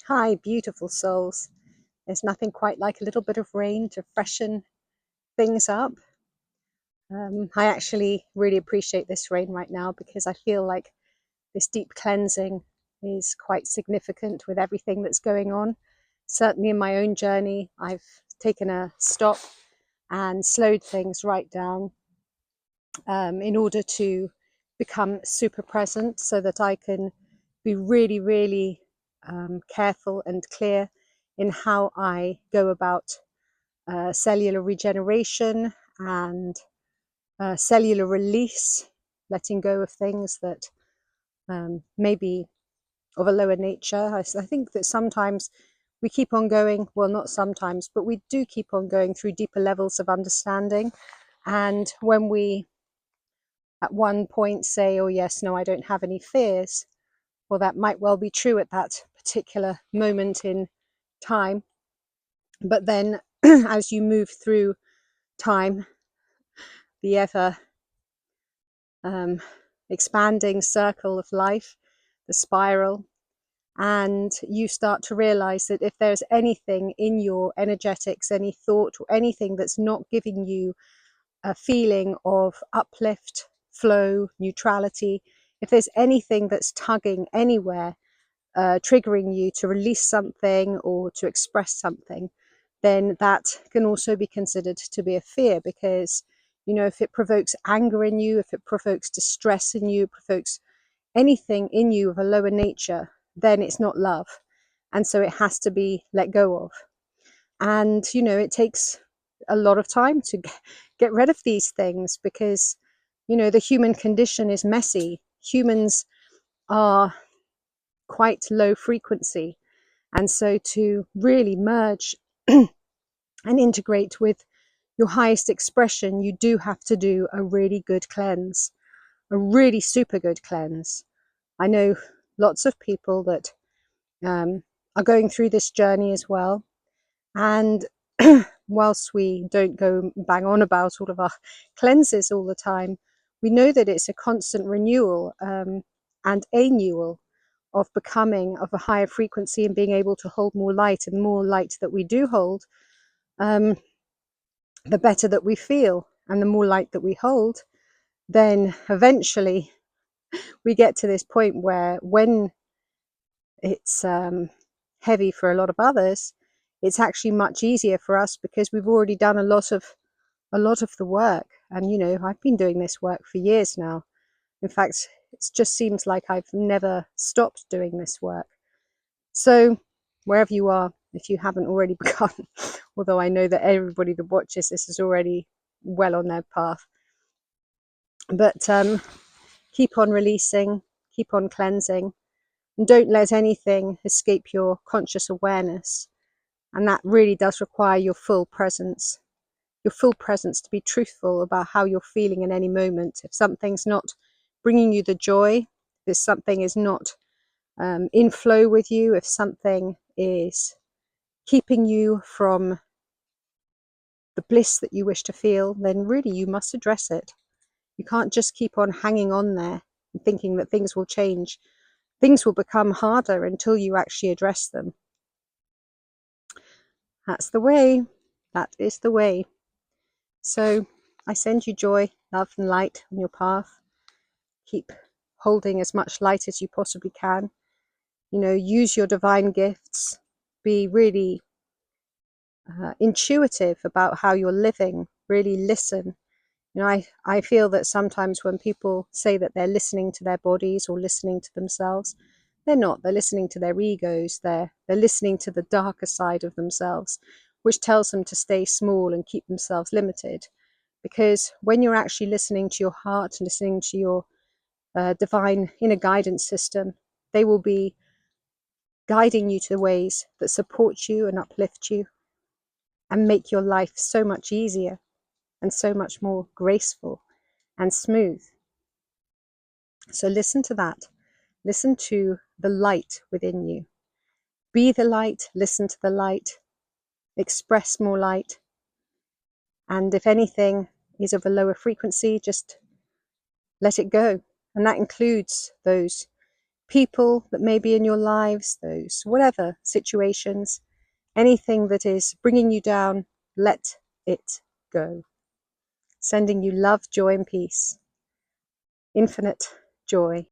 Hi, beautiful souls. There's nothing quite like a little bit of rain to freshen things up. I actually really appreciate this rain right now because I feel like this deep cleansing is quite significant with everything that's going on. Certainly in my own journey, I've taken a stop and slowed things right down in order to become super present so that I can be really, really careful and clear in how I go about cellular regeneration and cellular release, letting go of things that may be of a lower nature. I think that sometimes we keep on going, well, not sometimes, but we do keep on going through deeper levels of understanding. And when we at one point say, oh yes, no, I don't have any fears, well, that might well be true at that particular moment in time. But then as you move through time, the ever expanding circle of life, the spiral, and you start to realize that if there's anything in your energetics, any thought or anything that's not giving you a feeling of uplift, flow, neutrality, if there's anything that's tugging anywhere, triggering you to release something or to express something, then that can also be considered to be a fear, because if it provokes anger in you, if it provokes distress in you, provokes anything in you of a lower nature, then it's not love, and so it has to be let go of. And it takes a lot of time to get rid of these things, because the human condition is messy. Humans are quite low frequency, and so to really merge and integrate with your highest expression, you do have to do a really good cleanse, a really super good cleanse. I know lots of people that are going through this journey as well, and whilst we don't go bang on about all of our cleanses all the time, we know that it's a constant renewal and a renewal of becoming of a higher frequency and being able to hold more light, and more light that we do hold, the better that we feel, and the more light that we hold, then eventually we get to this point where, when it's heavy for a lot of others, it's actually much easier for us because we've already done a lot of the work. And I've been doing this work for years now. In fact, it just seems like I've never stopped doing this work. So wherever you are, if you haven't already begun, although I know that everybody that watches this is already well on their path, but keep on releasing, keep on cleansing, and don't let anything escape your conscious awareness. And that really does require your full presence to be truthful about how you're feeling in any moment. If something's not bringing you the joy, if something is not in flow with you, if something is keeping you from the bliss that you wish to feel, then really you must address it. You can't just keep on hanging on there and thinking that things will change. Things will become harder until you actually address them. That's the way. That is the way. So I send you joy, love, and light on your path. Keep holding as much light as you possibly can. Use your divine gifts. Be really intuitive about how you're living. Really listen. I feel that sometimes when people say that they're listening to their bodies or listening to themselves, they're not. They're listening to their egos. They're listening to the darker side of themselves, which tells them to stay small and keep themselves limited. Because when you're actually listening to your heart, listening to your divine inner guidance system, they will be guiding you to ways that support you and uplift you and make your life so much easier and so much more graceful and smooth. So listen to that. Listen to the light within you. Be the light, listen to the light, express more light. And if anything is of a lower frequency, just let it go. And that includes those people that may be in your lives, those whatever situations, anything that is bringing you down, let it go. Sending you love, joy, and peace. Infinite joy.